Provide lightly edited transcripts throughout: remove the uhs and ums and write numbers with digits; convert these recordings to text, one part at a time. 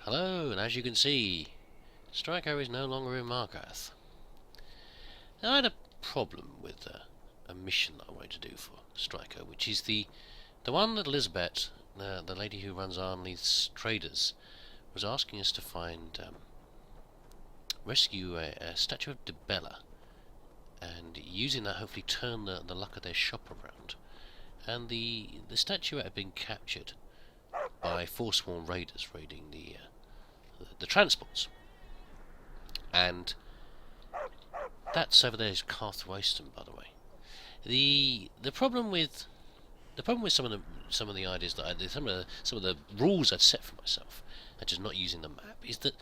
Hello, and as you can see, Striker is no longer in Markarth. Now, I had a problem with a mission that I wanted to do for Striker, which is the one that Elizabeth, the lady who runs Armley's Traders, was asking us to find, rescue a statue of Dibella, and using that hopefully turn the luck of their shop around. And the statuette had been captured by forsworn raiders raiding the transports, and that's over there is Whiterun, by the way. The problem with some of the ideas that some of the rules I'd set for myself, and just not using the map, is that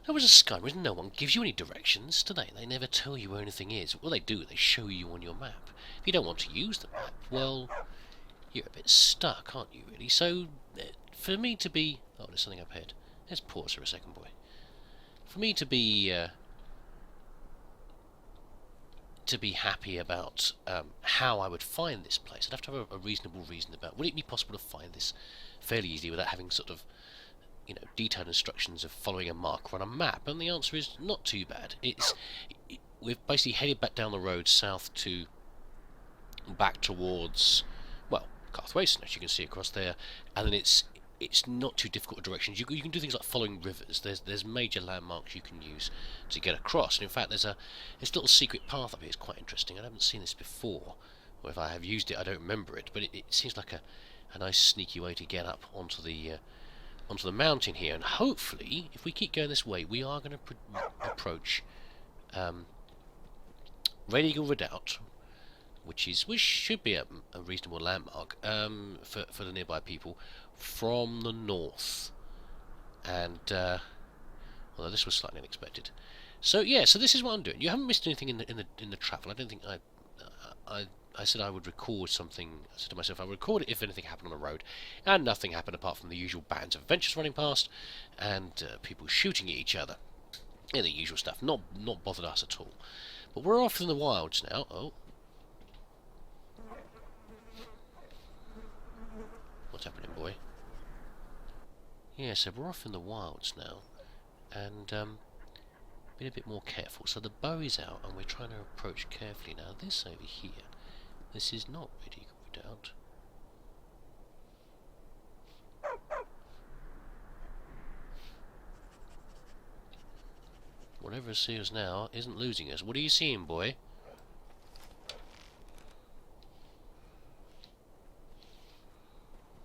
there was a Skyrim where no one gives you any directions, do they? They never tell you where anything is. What they do, they show you on your map. If you don't want to use the map, well, you're a bit stuck, aren't you, really? So, for me to be... Oh, there's something up ahead. Let's pause for a second, boy. For me to be happy about how I would find this place, I'd have to have a reasonable reason about, would it be possible to find this fairly easily without having sort of, detailed instructions of following a marker on a map? And the answer is not too bad. We've basically headed back down the road south to back towards, well, Carthwason, as you can see across there, and then it's not too difficult of directions. You can do things like following rivers. There's major landmarks you can use to get across. And in fact, there's this little secret path up here. It's quite interesting. I haven't seen this before, or if I have used it, I don't remember it. But it seems like a nice sneaky way to get up onto the mountain here. And hopefully, if we keep going this way, we are going to approach Red Eagle Redoubt, which should be a reasonable landmark for the nearby people from the north. And although this was slightly unexpected, so yeah, so this is what I'm doing. You haven't missed anything in the travel. I don't think I said I would record something. I said to myself I would record it if anything happened on the road, and nothing happened apart from the usual bands of adventures running past and people shooting at each other. Yeah, the usual stuff. Not bothered us at all. But we're off in the wilds now. Oh. What's happening, boy? Yeah, so we're off in the wilds now, and being a bit more careful. So the bow is out, and we're trying to approach carefully now. This over here, this is not Red Eagle Redoubt. Whatever sees us now isn't losing us. What are you seeing, boy?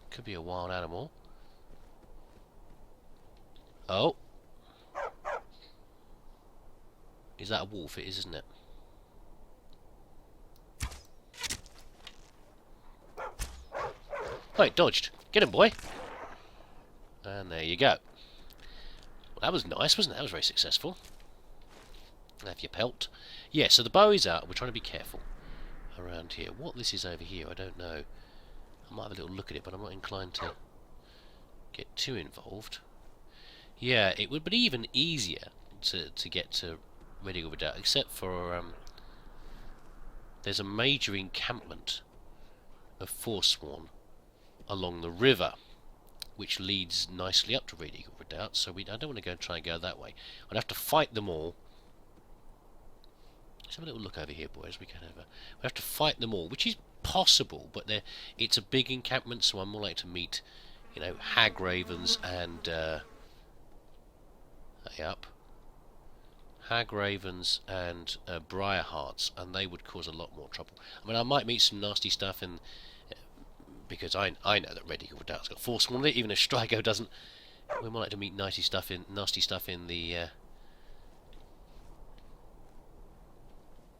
Could be a wild animal. Oh! Is that a wolf? It is, isn't it? Oh, it dodged. Get him, boy! And there you go. Well, that was nice, wasn't it? That was very successful. Have your pelt. Yeah, so the bow is out. We're trying to be careful around here. What this is over here, I don't know. I might have a little look at it, but I'm not inclined to get too involved. Yeah, it would be even easier to get to Red Eagle Redoubt, except for there's a major encampment of Forsworn along the river, which leads nicely up to Red Eagle Redoubt. So I don't want to go and try and go that way. I'd have to fight them all. Let's have a little look over here, boys. We have to fight them all, which is possible, but it's a big encampment, so I'm more likely to meet, hag ravens and hag ravens and briar hearts, and they would cause a lot more trouble. I mean, I might meet some nasty stuff in because I know that Red Eagle Redoubt's got Forsworn on it, even if Strigo doesn't. We're more likely to meet nasty stuff in the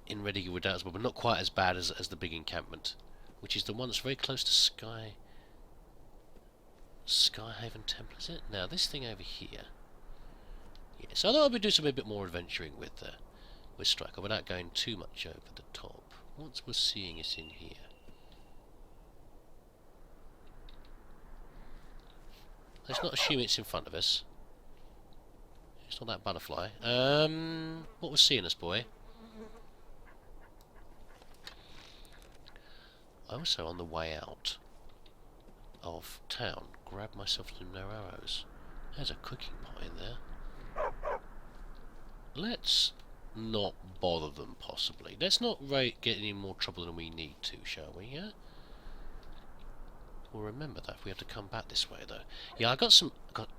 in Red Eagle Redoubt as well, but not quite as bad as the big encampment, which is the one that's very close to Skyhaven Temple, is it? Now this thing over here. Yeah, so I thought I'd do some a bit more adventuring with Striker without going too much over the top. What we're seeing is in here. Let's not assume it's in front of us. It's not that butterfly. What was seeing us, boy? Also, on the way out of town, grab myself some no arrows. There's a cooking pot in there. Let's not bother them, possibly. Let's not get any more trouble than we need to, shall we, yeah? We'll remember that if we have to come back this way, though. Yeah, I got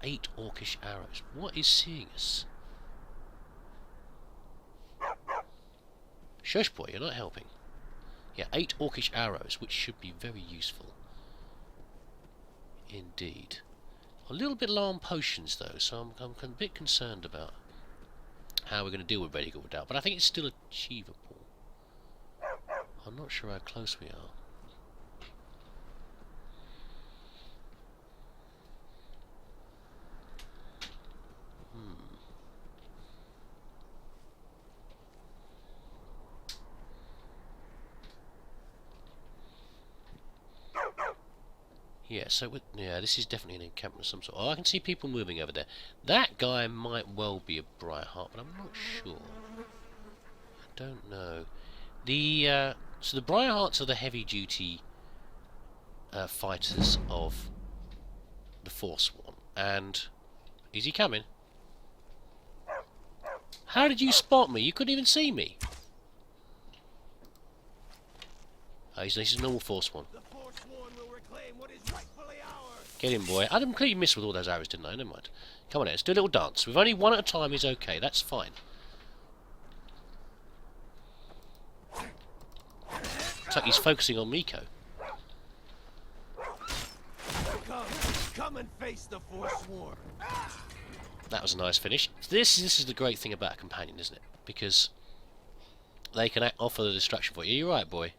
8 orcish arrows. What is seeing us? Shush, boy, you're not helping. Yeah, 8 orcish arrows, which should be very useful. Indeed. A little bit low on potions, though, so I'm a bit concerned about how we're going to deal with Redigal Redoubt, but I think it's still achievable. I'm not sure how close we are. Yeah, so this is definitely an encampment of some sort. Oh, I can see people moving over there. That guy might well be a Briarheart, but I'm not sure. I don't know. So the Briarhearts are the heavy-duty fighters of the Forsworn. And is he coming? How did you spot me? You couldn't even see me. Oh, he's a normal Forsworn. Get him, boy. I completely missed with all those arrows, didn't I? Never mind. Come on, let's do a little dance. With only one at a time is okay. That's fine. It's like he's focusing on Miko. Come and face the Forsworn. That was a nice finish. This is the great thing about a companion, isn't it? Because they can offer the distraction for you. You're right, boy.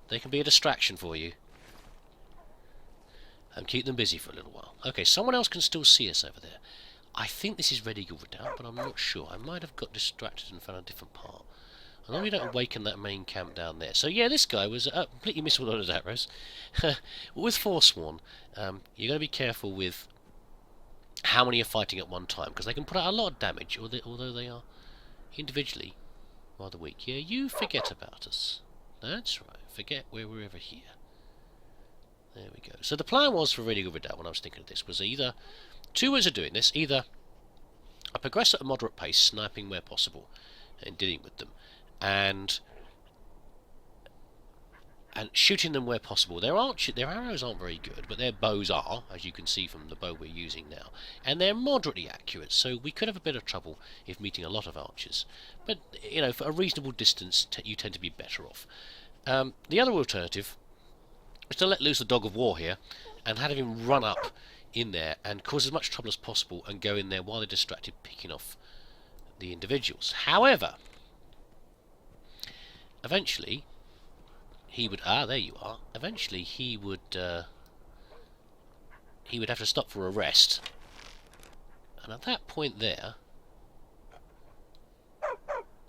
They can be a distraction for you. And keep them busy for a little while. Okay, someone else can still see us over there. I think this is Redigal Redoubt, but I'm not sure. I might have got distracted and found a different part. I know we don't awaken that main camp down there. So yeah, this guy was completely missed with all those arrows. With Forsworn, you're going to be careful with how many are fighting at one time, because they can put out a lot of damage, although they are individually rather weak. Yeah, you forget about us. That's right. Forget we're ever here. There we go. So the plan was for Redigal Redoubt, when I was thinking of this, was either two ways of doing this. Either I progress at a moderate pace, sniping where possible, and dealing with them, and shooting them where possible. Their arrows aren't very good, but their bows are, as you can see from the bow we're using now, and they're moderately accurate. So we could have a bit of trouble if meeting a lot of archers. But you know, for a reasonable distance, you tend to be better off. The other alternative is to let loose the dog of war here and have him run up in there and cause as much trouble as possible and go in there while they're distracted picking off the individuals. However, eventually he would there you are. Eventually he would have to stop for a rest, and at that point there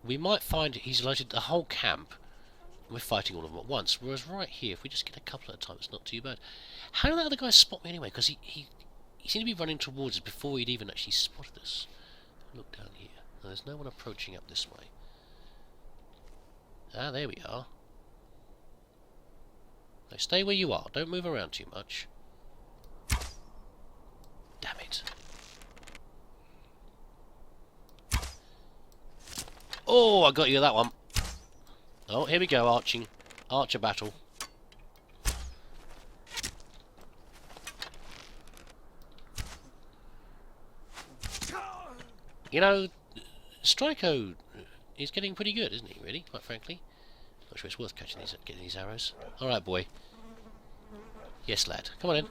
we might find he's alerted the whole camp. We're fighting all of them at once, whereas right here, if we just get a couple at a time, it's not too bad. How did that other guy spot me anyway? Because he seemed to be running towards us before he'd even actually spotted us. Look down here. Now, there's no one approaching up this way. Ah, there we are. Now stay where you are. Don't move around too much. Damn it. Oh, I got you that one. Oh, here we go, Archer battle. You know, Stryko is getting pretty good, isn't he, really, quite frankly? Not sure it's worth getting these arrows. Alright, boy. Yes, lad. Come on in.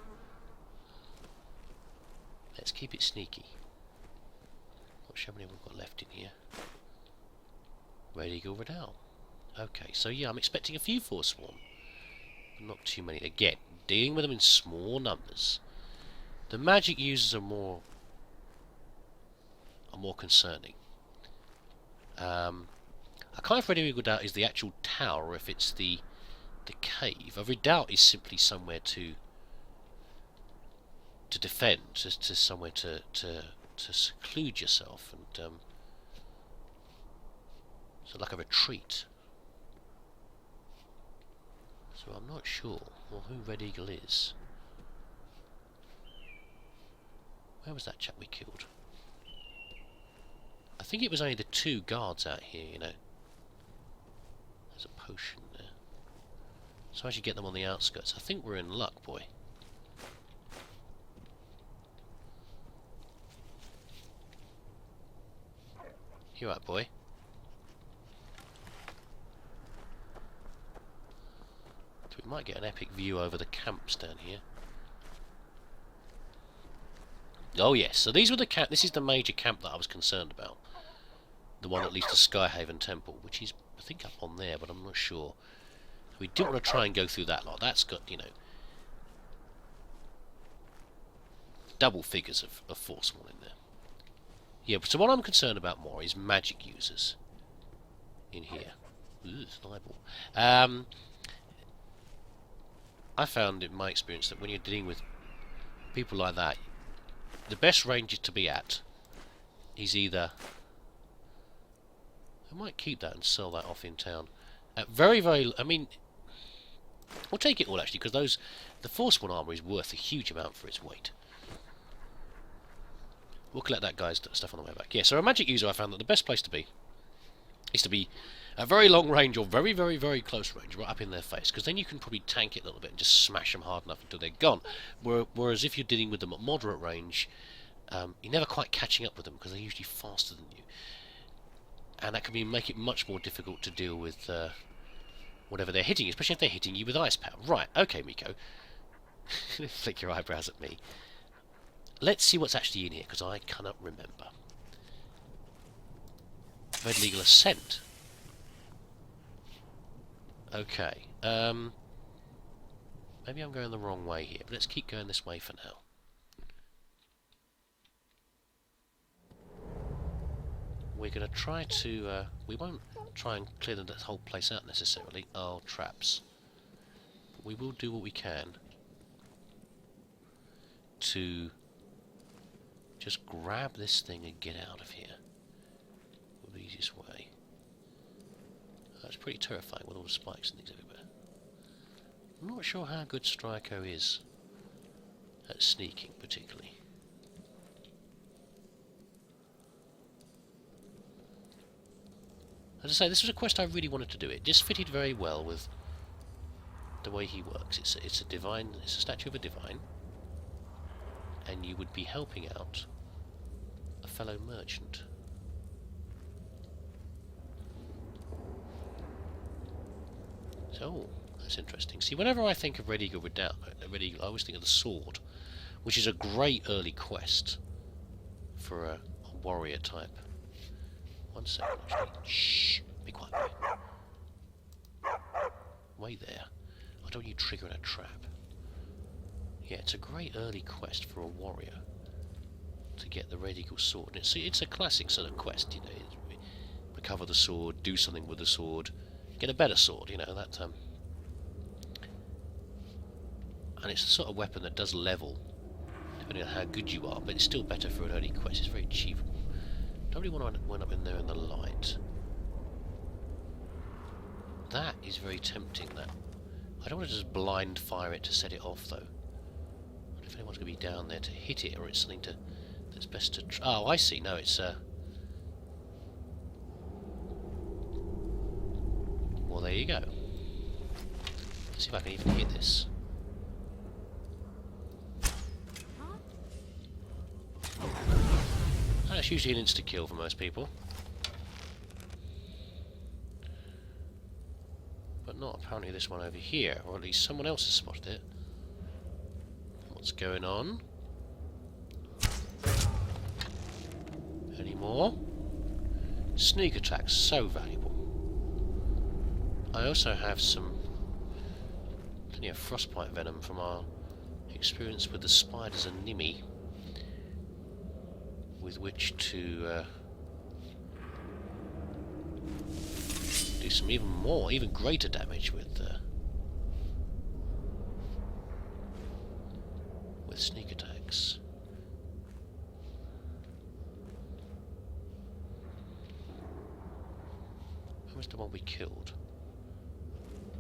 Let's keep it sneaky. Not sure how many we've got left in here. Redigal Redoubt. Okay, so yeah, I'm expecting a few Forsworn, but not too many. Again, dealing with them in small numbers. The magic users are more concerning. I can't if Redigal Redoubt is the actual tower or if it's the cave. A redoubt is simply somewhere to defend, to somewhere to seclude yourself, and so like a retreat. So I'm not sure who Red Eagle is. Where was that chap we killed? I think it was only the 2 guards out here, you know. There's a potion there. So I should get them on the outskirts. I think we're in luck, boy. You right, boy? We might get an epic view over the camps down here. Oh yes, so these were the camp. This is the major camp that I was concerned about. The one that leads to Skyhaven Temple, which is, I think, up on there, but I'm not sure. We didn't want to try and go through that lot. That's got, you know, double figures of Forsworn in there. Yeah, so what I'm concerned about more is magic users in here. Ooh, eyeball. I found in my experience that when you're dealing with people like that, the best range to be at is either... I might keep that and sell that off in town. At very... I mean... We'll take it all, actually, because the Forsworn armour is worth a huge amount for its weight. We'll collect that guy's stuff on the way back. Yeah, so a magic user, I found that the best place to be is to be at very long range or very, very, very close range, right up in their face, because then you can probably tank it a little bit and just smash them hard enough until they're gone. Whereas if you're dealing with them at moderate range, you're never quite catching up with them because they're usually faster than you. And that can make it much more difficult to deal with whatever they're hitting, especially if they're hitting you with ice power. Right, okay, Miko. Flick your eyebrows at me. Let's see what's actually in here, because I cannot remember. Irregular scent. Okay. Maybe I'm going the wrong way here, but let's keep going this way for now. We're going to try to... we won't try and clear the whole place out necessarily. Oh, traps. But we will do what we can to just grab this thing and get out of here. The easiest way. That's pretty terrifying with all the spikes and things everywhere. I'm not sure how good Stryko is at sneaking, particularly. As I say, this was a quest I really wanted to do. It just fitted very well with the way he works. It's a statue of a divine, and you would be helping out a fellow merchant. So, that's interesting. See, whenever I think of Red Eagle Redoubt, I always think of the sword, which is a great early quest for a warrior type. 1 second, actually. Shh! Be quiet, boy. Wait there. I don't want you triggering a trap. Yeah, it's a great early quest for a warrior to get the Red Eagle sword. And it's a classic sort of quest, you know. Recover the sword, do something with the sword, get a better sword, you know, that and it's the sort of weapon that does level depending on how good you are, but it's still better for an early quest. It's very achievable. Don't really want to wind up in there in the light. That is very tempting, that. I don't want to just blind fire it to set it off, though. I wonder if anyone's going to be down there to hit it, or it's something that's best to... Oh, I see. No, it's... Well, there you go. Let's see if I can even hit this. That's usually an insta-kill for most people. But not apparently this one over here, or at least someone else has spotted it. What's going on? Any more? Sneak attacks, so valuable. I also have plenty of frostbite venom from our experience with the spiders and Nimi, with which to do some even greater damage with sneak attacks. Who was the one we killed?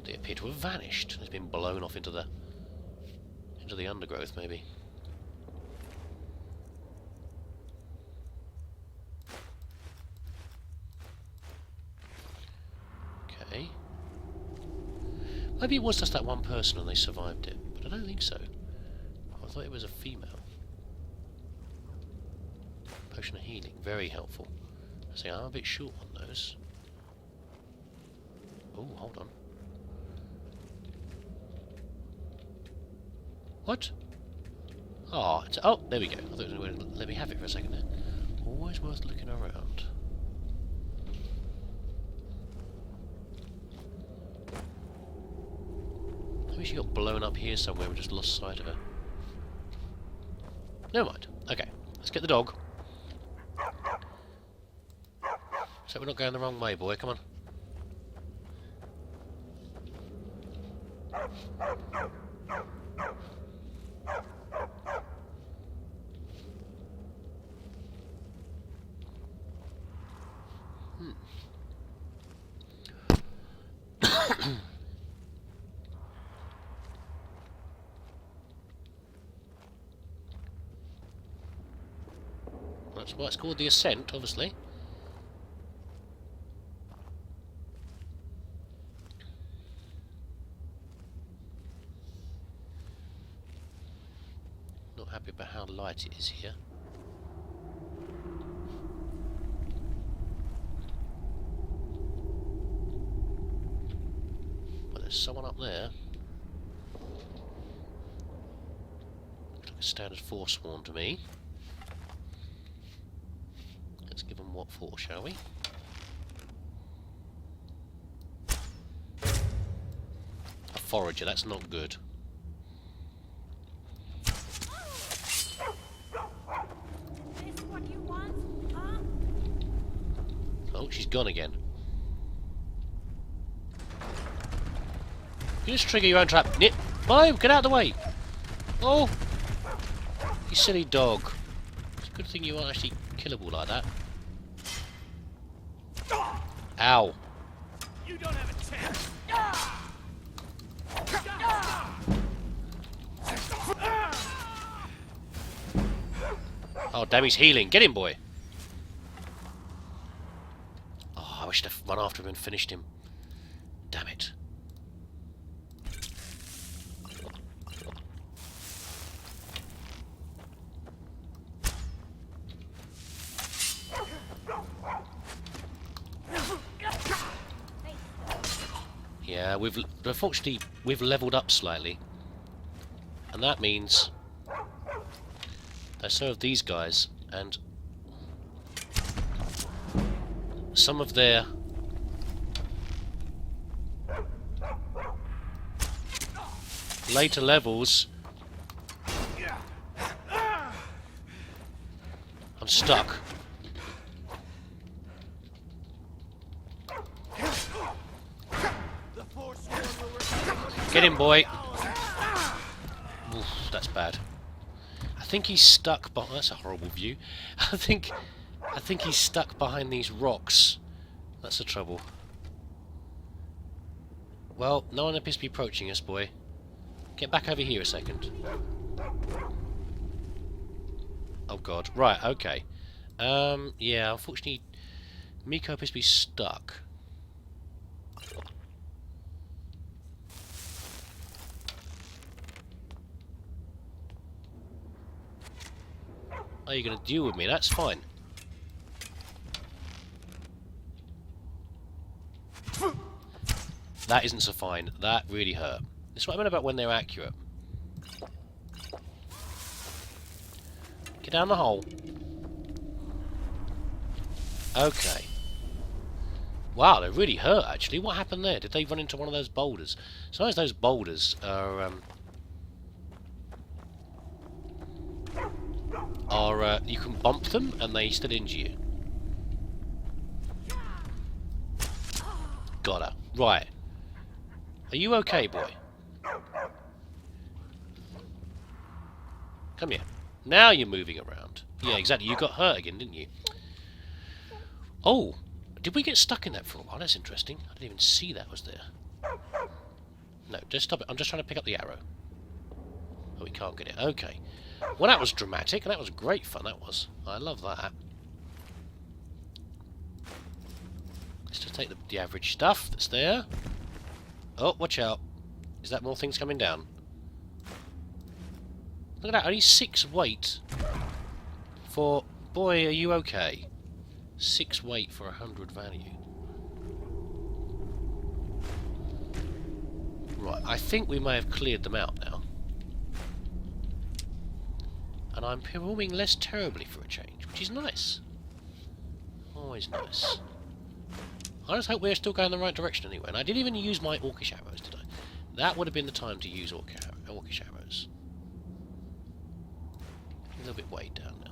They appear to have vanished. It's been blown off into the undergrowth, maybe. Maybe it was just that one person and they survived it, but I don't think so. I thought it was a female. Potion of healing, very helpful. I say I'm a bit short on those. Oh, hold on. What? Oh, oh, there we go. I thought it was going to let me have it for a second there. Always worth looking around. Maybe she got blown up here somewhere. We just lost sight of her. Never mind. Okay, let's get the dog. So we're not going the wrong way, boy. Come on. That's why it's called the Ascent, obviously. Not happy about how light it is here. But there's someone up there. Looks like a standard Forsworn to me. Let's give them what for, shall we? A forager, that's not good. What you want, huh? Oh, she's gone again. You just trigger your own trap. Nip! Mime, get out of the way! Oh! You silly dog. It's a good thing you aren't actually killable like that. Ow! You don't have a chance. Oh, damn, he's healing. Get him, boy! Oh, I wish I'd have run after him and finished him. Damn it. Yeah, unfortunately we've leveled up slightly, and that means that some of these guys and some of their later levels. I'm stuck. Get him, boy. Oof, that's bad. I think he's stuck behind. That's a horrible view. I think he's stuck behind these rocks. That's the trouble. Well, no one appears to be approaching us, boy. Get back over here a second. Oh god. Right. Okay. Yeah. Unfortunately, Miko appears to be stuck. Oh, you're going to deal with me? That's fine. That isn't so fine. That really hurt. This is what I meant about when they're accurate. Get down the hole. Okay. Wow, they really hurt, actually. What happened there? Did they run into one of those boulders? Sometimes those boulders are you can bump them and they still injure you. Got her. Right. Are you okay, boy? Come here. Now you're moving around. Yeah, exactly. You got hurt again, didn't you? Oh! Did we get stuck in that for a while? That's interesting. I didn't even see that was there. No, just stop it. I'm just trying to pick up the arrow. Oh, we can't get it. Okay. Well, that was dramatic, and that was great fun, that was. I love that. Let's just take the average stuff that's there. Oh, watch out. Is that more things coming down? Look at that, only 6 weight for... Boy, are you okay? 6 weight for 100 value. Right, I think we may have cleared them out now. And I'm performing less terribly for a change, which is nice. Always nice. I just hope we're still going the right direction anyway. And I didn't even use my orcish arrows today. That would have been the time to use orcish arrows. A little bit weighed down now.